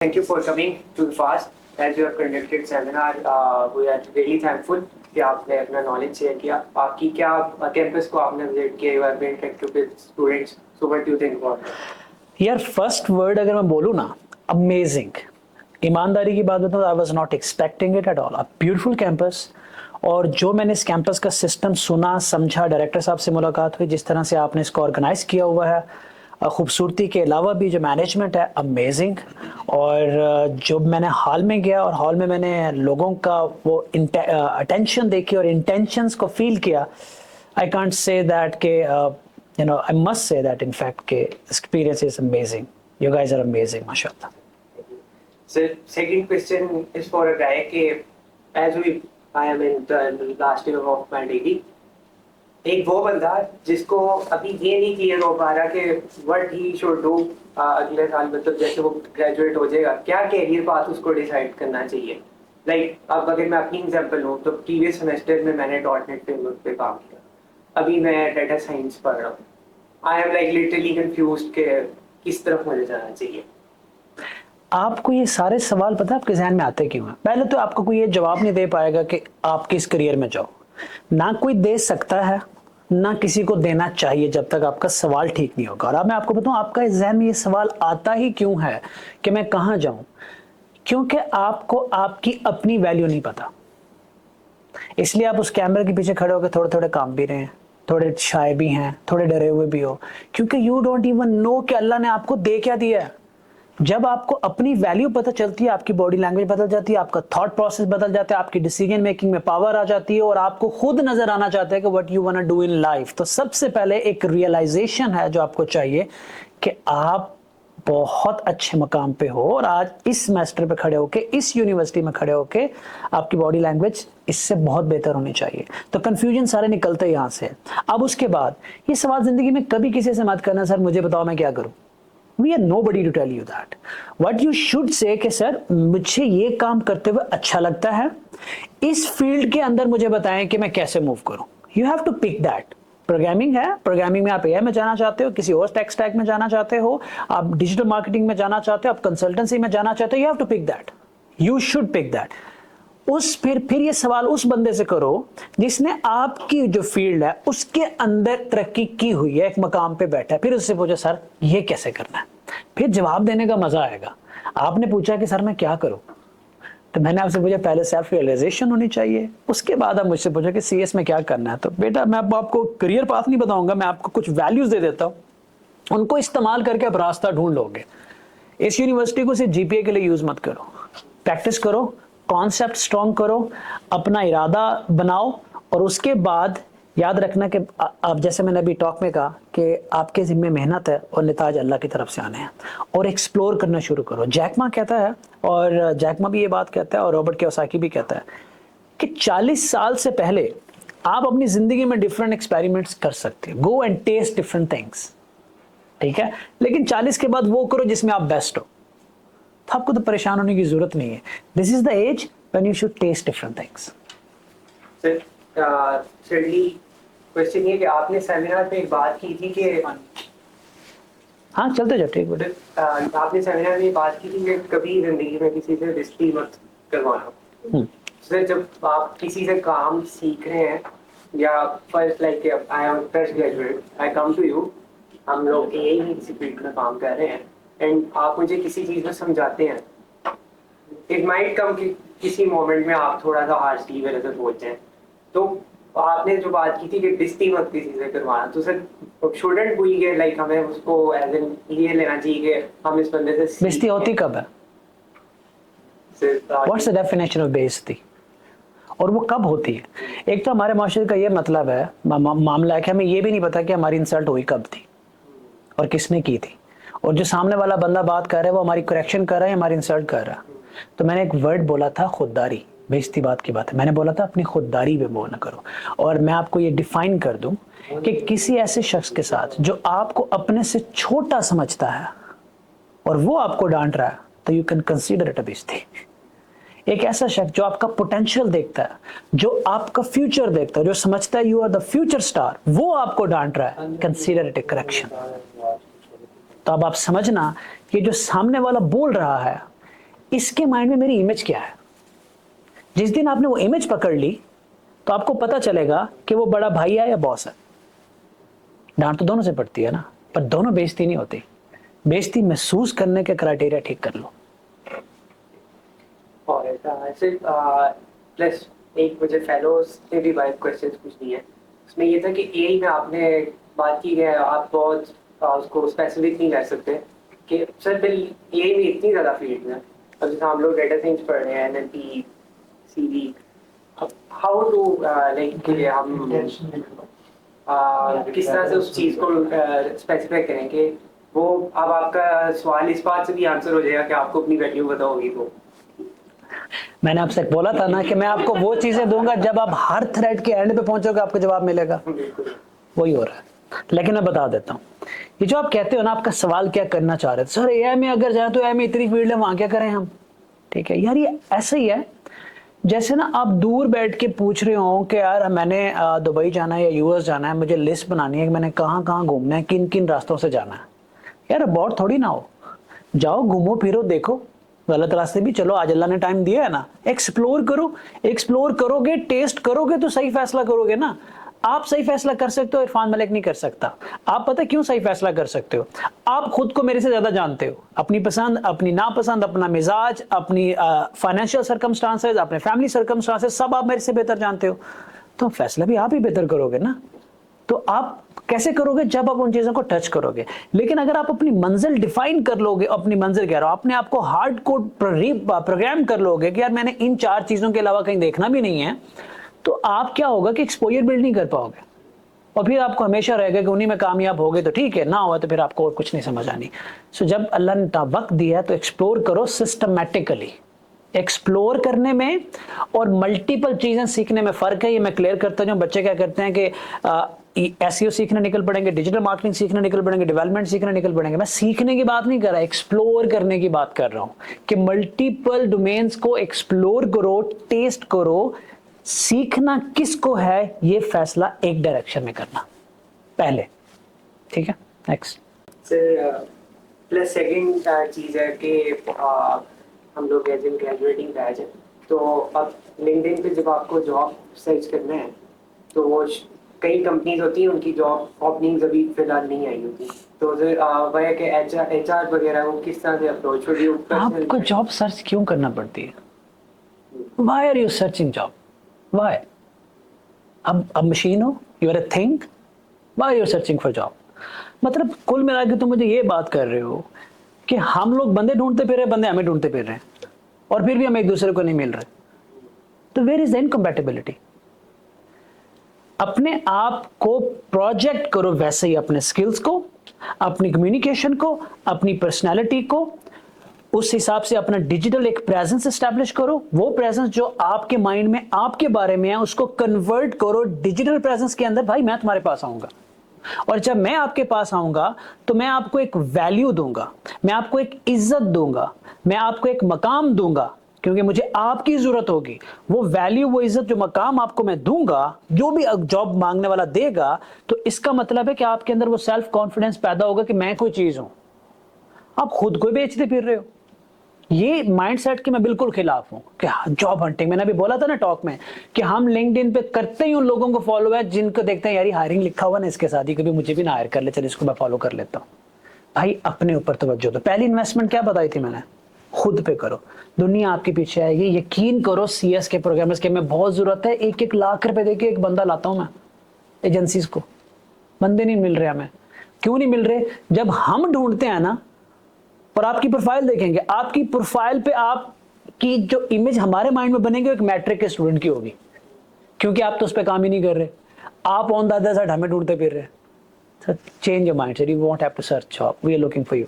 Thank you for coming to the FAST. As you have conducted seminar, we are really thankful कि आपने अपना knowledge share किया. आपकी क्या campus को आपने visit किया, you have been interactive with students. So what do you think about it? यार फर्स्ट वर्ड अगर मैं बोलूँ ना, अमेजिंग. ईमानदारी की बात बताऊँ, I was not expecting it at all. A beautiful campus. और जो मैंने इस कैंपस का सिस्टम सुना, समझा, डायरेक्टर साहब से मुलाकात हुई, जिस तरह से आपने इसको ऑर्गेनाइज किया हुआ है, खूबसूरती के अलावा भी जो मैनेजमेंट है, अमेजिंग. और जो मैंने हॉल में गया और हॉल में मैंने लोगों का वो अटेंशन देखी और इंटेंशंस को फील किया. आई कांट से दैट के you know, I must say that in fact के experience is amazing. You guys are amazing, mashallah. So second question is for a guy कि I am in the last year of my degree. एक वो बंदा जिसको अभी ये नहीं clear हो पा रहा कि what he should do अगले साल, मतलब जैसे वो ग्रेजुएट हो जाएगा, क्या कैरियर पाथ उसको डिसाइड करना चाहिए. अब अगर मैं अपनी एग्जांपल लूँ तो प्रीवियस सेमेस्टर में मैंने डॉटनेट फ्रेमवर्क पे काम किया. अभी मैं डाटा साइंस पढ़ रहा हूँ. आई एम लिटरली कंफ्यूज्ड कि किस तरफ मुझे जाना चाहिए. आपको ये सारे सवाल पता है आपके जहन में आते क्यों हैं? पहले तो आपको कोई ये जवाब नहीं दे पाएगा कि आप किस करियर में जाओ. ना कोई दे सकता है, ना किसी को देना चाहिए जब तक आपका सवाल ठीक नहीं होगा. और अब मैं आपको बताऊं, आपका इस जहन में ये सवाल आता ही क्यों है कि मैं कहाँ जाऊं? क्योंकि आपको आपकी अपनी वैल्यू नहीं पता. इसलिए आप उस कैमरे के पीछे खड़े होकर थोड़े थोड़े काम भी रहे हैं, थोड़े शाय भी हैं, थोड़े डरे हुए भी हो, क्योंकि यू डोंट इवन नो कि अल्लाह ने आपको दे क्या दिया है. जब आपको अपनी वैल्यू पता चलती है, आपकी बॉडी लैंग्वेज बदल जाती है, आपका थॉट प्रोसेस बदल जाता है, आपकी डिसीजन मेकिंग में पावर आ जाती है और आपको खुद नजर आना चाहता है कि what you want to do in life. तो सबसे पहले एक रियलाइजेशन है जो आपको चाहिए कि आप बहुत अच्छे मकाम पे हो और आज इस सेमेस्टर पे खड़े होके, इस यूनिवर्सिटी में खड़े होके आपकी बॉडी लैंग्वेज इससे बहुत बेहतर होनी चाहिए. तो कंफ्यूजन सारे निकलते हैं यहाँ से. अब उसके बाद ये सवाल जिंदगी में कभी किसी से मत करना, सर मुझे बताओ मैं क्या करूं. We are nobody to tell you that. What you should say कि सर मुझे ये काम करते हुए अच्छा लगता है, इस फील्ड के अंदर मुझे बताएं कि मैं कैसे मूव करूं. You have to pick that. Programming है, प्रोग्रामिंग में आप एआई में जाना चाहते हो, किसी और टेक स्टैक में जाना चाहते हो, आप डिजिटल मार्केटिंग में जाना चाहते हो, आप कंसल्टेंसी में जाना चाहते हो, you have to pick that. You should pick that. फिर ये सवाल उस बंदे से करो जिसने आपकी जो फील्ड है उसके अंदर तरक्की की हुई है, एक मकाम पे बैठा है. फिर उससे पूछो सर ये कैसे करना है. फिर जवाब देने का मजा आएगा. आपने पूछा कि सर मैं क्या करूं, तो मैंने आपसे पूछा पहले सेल्फ रियलाइजेशन होनी चाहिए. उसके बाद आप मुझसे पूछा कि सीएस में क्या करना है. तो बेटा मैं आपको करियर पाथ नहीं बताऊंगा, मैं आपको कुछ वैल्यूज दे देता हूं, उनको इस्तेमाल करके आप रास्ता ढूंढ लोगे. इस यूनिवर्सिटी को सिर्फ जीपीए के लिए यूज मत करो, प्रैक्टिस करो, कॉन्सेप्ट स्ट्रॉन्ग करो, अपना इरादा बनाओ और उसके बाद याद रखना कि अब जैसे मैंने अभी टॉक में कहा कि आपके जिम्मे मेहनत है और निताज अल्लाह की तरफ से आने हैं. और एक्सप्लोर करना शुरू करो. जैकमा कहता है, और जैकमा भी ये बात कहता है, और रॉबर्ट कियोसाकी भी कहता है कि 40 साल से पहले आप अपनी जिंदगी में डिफरेंट एक्सपेरिमेंट्स कर सकते हो. Go and test different things, ठीक है, लेकिन 40 के बाद वो करो जिसमें आप बेस्ट हो. तो आपको तो परेशान होने की जरूरत नहीं है. This is the age when you should test different things. Question ये कि आपने सेमिनार पे एक बात की थी कि हाँ चलते जाओ, ठीक है. आपने सेमिनार में बात की थी कि कभी जिंदगी में किसी से रिश्ती मत करवाना. सर जब आप किसी से काम सीख रहे हैं या first like I am fresh graduate, I come to you, हम लोग यही किसी फील्ड में काम कर रहे हैं एंड आप मुझे किसी चीज में समझाते हैं, इट माइट कम कि किसी मोमेंट में आप थोड़ा सा हार्शली मेरे से बोलते हैं. तो आपने जो बात की थी कि डिस्टी मत किसी से करवाना, तो सर स्टूडेंट हुई है लाइक हमें उसको एज एन ये लेना चाहिए कि हम इस बंदे से बेइज्जती होती कब है? व्हाट्स द डेफिनेशन ऑफ बेइज्जती? और वो कब होती है? एक तो हमारे माशरे का ये मतलब है, मामला है कि हमें ये भी नहीं पता कि हमारी इंसल्ट हुई कब थी और किसने की थी, और जो सामने वाला बंदा बात कर रहा है वो हमारी करेक्शन कर रहा है, हमारी इंसल्ट कर रहा है. तो मैंने एक वर्ड बोला था खुददारी. बेइज्जती बात की बात है. मैंने बोला था अपनी खुददारी पे बोल ना करो. और मैं आपको ये डिफाइन कर दूं कि किसी ऐसे शख्स के साथ जो आपको अपने से छोटा समझता है और वो आपको डांट रहा है, तो you can consider it a बेइज्जती. एक ऐसा शख्स जो आपका पोटेंशियल देखता है, जो आपका फ्यूचर देखता है, जो समझता है you are the future star, वो आपको डांट रहा है, कंसीडर इट ए करेक्शन. तो अब आप समझना कि जो सामने वाला बोल रहा है इसके माइंड में मेरी इमेज क्या है। जिस दिन आपने वो इमेज पकड़ ली तो आपको पता चलेगा कि वो बड़ा भाई है या बॉस है। डांट तो दोनों से पड़ती है ना, पर दोनों बेइज्जती नहीं होती। बेइज्जती महसूस करने के क्राइटेरिया ठीक कर लो। और ऐसे प्लस एक मुझे फेलोज से भी वाइफ क्वेश्चन पूछनी है। उसमें ये था कि एआई में आपने बात की है, आप बहुत उसको स्पेसिफिक नहीं कर सकते कि सर बिल एआई में इतनी ज़्यादा फील्ड है। अब जैसे हम लोग डेटा साइंस पढ़ रहे हैं, NLP, CV, how to like कि हम किस तरह से उस चीज़ को स्पेसिफाई करें कि वो अब आपका सवाल इस बात से भी आंसर हो जाएगा कि आपको अपनी वैल्यू पता होगी। तो मैंने आपसे बोला था ना कि मैं आपको वो चीजें दूंगा जब आप हर थ्रेड के एंड पे पहुंचोगे आपको जवाब मिलेगा। वही हो रहा है। लेकिन मैं बता देता हूँ, ये जो आप कहते हो ना, आपका सवाल क्या करना चाह रहे थे, सर एआई में अगर जाए तो एआई में इतनी फील्ड है, वहां क्या करें हम। ठीक है यार, ये ऐसा ही है जैसे ना आप दूर बैठ के पूछ रहे हो कि यार मैंने दुबई जाना है या यूएस जाना है, मुझे लिस्ट बनानी है कि मैंने कहाँ कहाँ घूमना है, किन किन रास्तों से जाना है। यार बहुत थोड़ी ना हो, जाओ घूमो फिरो, देखो गलत रास्ते भी चलो, आज अल्लाह ने टाइम दिया है ना, एक्सप्लोर करो। एक्सप्लोर करोगे, टेस्ट करोगे तो सही फैसला करोगे ना। आप सही फैसला कर सकते हो, इरफान मलिक नहीं कर सकता। आप पता क्यों सही फैसला कर सकते हो? आप खुद को मेरे से ज्यादा जानते हो, अपनी पसंद, अपनी नापसंद, अपना मिजाज, अपनी फाइनेंशियल सर्कमस्टांसेस, अपने फैमिली सर्कमस्टांसेस, सब आप मेरे से बेहतर जानते हो। तो फैसला भी आप ही बेहतर करोगे ना। तो आप कैसे करोगे? जब आप उन चीजों को टच करोगे। लेकिन अगर आप अपनी मंजिल डिफाइन कर लोगे, अपनी मंजिल कह रहा हूं, अपने आप को हार्ड कोड प्रोग्राम कर लोगे कि यार मैंने इन 4 चीजों के अलावा कहीं देखना भी नहीं है, तो आप क्या होगा कि एक्सपोजर बिल्ड नहीं कर पाओगे और फिर आपको हमेशा रहेगा कि उन्हीं में कामयाब हो गए तो ठीक है, ना हुआ तो फिर आपको और कुछ नहीं समझ आनी। सो जब अल्लाह ने वक्त दिया है तो एक्सप्लोर करो सिस्टमैटिकली। एक्सप्लोर करने में और मल्टीपल चीजें सीखने में फर्क है, ये मैं क्लियर करता हूँ। बच्चे क्या करते हैं कि एसईओ सीखने निकल पड़ेंगे, डिजिटल मार्केटिंग सीखने निकल पड़ेंगे, डेवलपमेंट सीखने निकल पड़ेंगे। मैं सीखने की बात नहीं कर रहा, एक्सप्लोर करने की बात कर रहा हूँ कि मल्टीपल डोमेन्स को एक्सप्लोर करो, टेस्ट करो। सीखना किसको है ये फैसला एक डायरेक्शन में करना पहले। ठीक है, नेक्स्ट सर प्लस सेकंड चीज़ है कि हम लोग एज इन ग्रेजुएटिंग बैच है, तो अब लिंक्डइन पे जब आपको जॉब सर्च करना है तो वो कई कंपनीज होती हैं, उनकी जॉब ओपनिंग्स अभी फिलहाल नहीं आई होती। तो सर वह है कि एचआर वगैरह वो किस तरह से अप्रोच होगी? आपको जॉब सर्च क्यों करना पड़ती है? Why are you searching job? Why? अब मशीन हो, you are a thing. Why are you searching for job? मतलब कुल मिला के तुम मुझे ये बात कर रहे हो कि हम लोग बंदे ढूंढते फिर रहे, बंदे हमें ढूंढते फिर रहे हैं और फिर भी हम एक दूसरे को नहीं मिल रहे। तो वेयर इज द इनकम्पैटिबिलिटी? अपने आप को प्रोजेक्ट करो वैसे ही, अपने स्किल्स को, अपनी कम्युनिकेशन को, अपनी पर्सनैलिटी को, उस हिसाब से अपना डिजिटल एक प्रेजेंस एस्टैब्लिश करो। वो प्रेजेंस जो आपके माइंड में आपके बारे में है उसको कन्वर्ट करो डिजिटल प्रेजेंस के अंदर। भाई मैं तुम्हारे पास आऊंगा और जब मैं आपके पास आऊंगा तो मैं आपको एक वैल्यू दूंगा, मैं आपको एक इज्जत दूंगा, मैं आपको एक मकाम दूंगा, क्योंकि मुझे आपकी जरूरत होगी। वो वैल्यू, वो इज्जत, जो मकाम आपको मैं दूंगा, जो भी जॉब मांगने वाला देगा, तो इसका मतलब है कि आपके अंदर वो सेल्फ कॉन्फिडेंस पैदा होगा कि मैं कोई चीज हूं। आप खुद को बेचते फिर रहे हो। ये माइंडसेट के मैं बिल्कुल खिलाफ हूं कि जॉब हंटिंग। मैंने अभी बोला था ना टॉक में कि हम लिंक्डइन पे करते ही उन लोगों को फॉलो है जिनको देखते हैं यार हायरिंग लिखा हुआ ना इसके साथ ही, कभी मुझे भी ना हायर कर ले, चल इसको मैं फॉलो कर लेता हूं। भाई अपने ऊपर तवज्जो दो। पहली इन्वेस्टमेंट क्या बताई थी मैंने? खुद पे करो, दुनिया आपके पीछे आएगी। यकीन करो सीएस के प्रोग्रामर्स के में बहुत जरूरत है। 1-1 लाख रुपए देके एक बंदा लाता हूं मैं एजेंसीज को, बंदे नहीं मिल रहे हमें। क्यों नहीं मिल रहे? जब हम ढूंढते हैं ना, और आपकी प्रोफाइल देखेंगे, आपकी प्रोफाइल पे आपकी जो इमेज हमारे माइंड में बनेगी एक मैट्रिक के स्टूडेंट की होगी, क्योंकि आप तो उस पर काम ही नहीं कर रहे। आप ऑन द अदर साइड हमें ढूंढते फिर रहे। Change your mindset, you won't have to search job, we are looking for you.